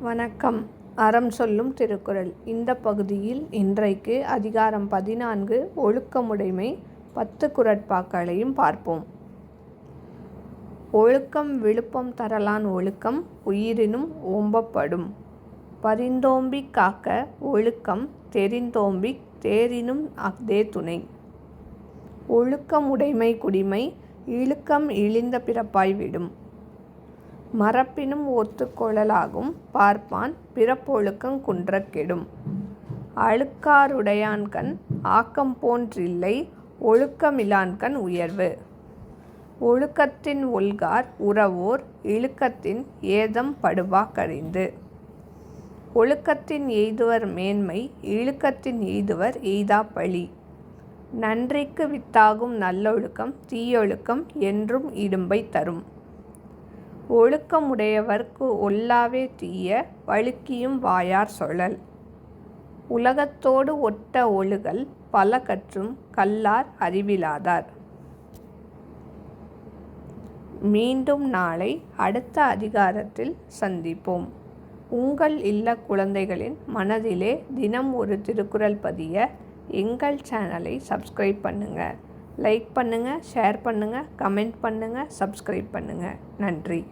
வணக்கம். அறம் சொல்லும் திருக்குறள். இந்த பகுதியில் இன்றைக்கு அதிகாரம் 14 ஒழுக்கமுடைமை 10 குறட்பாக்களையும் பார்ப்போம். ஒழுக்கம் விழுப்பம் தரலான் ஒழுக்கம் உயிரினும் ஓம்பப்படும். பரிந்தோம்பிக் காக்க ஒழுக்கம் தெரிந்தோம்பிக் தேரினும் அஃதே துணை. ஒழுக்கமுடைமை குடிமை இழுக்கம் இழிந்த பிறப்பாய் விடும். மறப்பினும் ஒத்துக்கொள்ளலாகும் பார்ப்பான் பிறப்பொழுக்கங் குன்றக் கெடும். அழுக்காறுடையான்கண் ஆக்கம் இல்லை ஒழுக்கமிலான்கண் உயர்வு. ஒழுக்கத்தின் ஒல்கார் உறவோர் இழுக்கத்தின் ஏதம் படுபா கழிந்து. ஒழுக்கத்தின் எய்துவர் மேன்மை இழுக்கத்தின் எய்துவர் எய்தா பழி. நன்றிக்கு வித்தாகும் நல்லொழுக்கம் தீயொழுக்கம் என்றும் இடும்பை தரும். ஒழுக்கமுடையவர்க்கு ஒல்லாவே தீய வழுக்கியும் வாயார் சொலல். உலகத்தோடு ஒட்ட ஒழுகல் பல கற்றும் கல்லார் அறிவிலாதார். மீண்டும் நாளை அடுத்த அதிகாரத்தில் சந்திப்போம். உங்கள் இல்ல குழந்தைகளின் மனதிலே தினம் ஒரு திருக்குறள் பதிய எங்கள் சேனலை சப்ஸ்கிரைப் பண்ணுங்கள். லைக் பண்ணுங்கள், ஷேர் பண்ணுங்கள், கமெண்ட் பண்ணுங்கள், சப்ஸ்கிரைப் பண்ணுங்கள். நன்றி.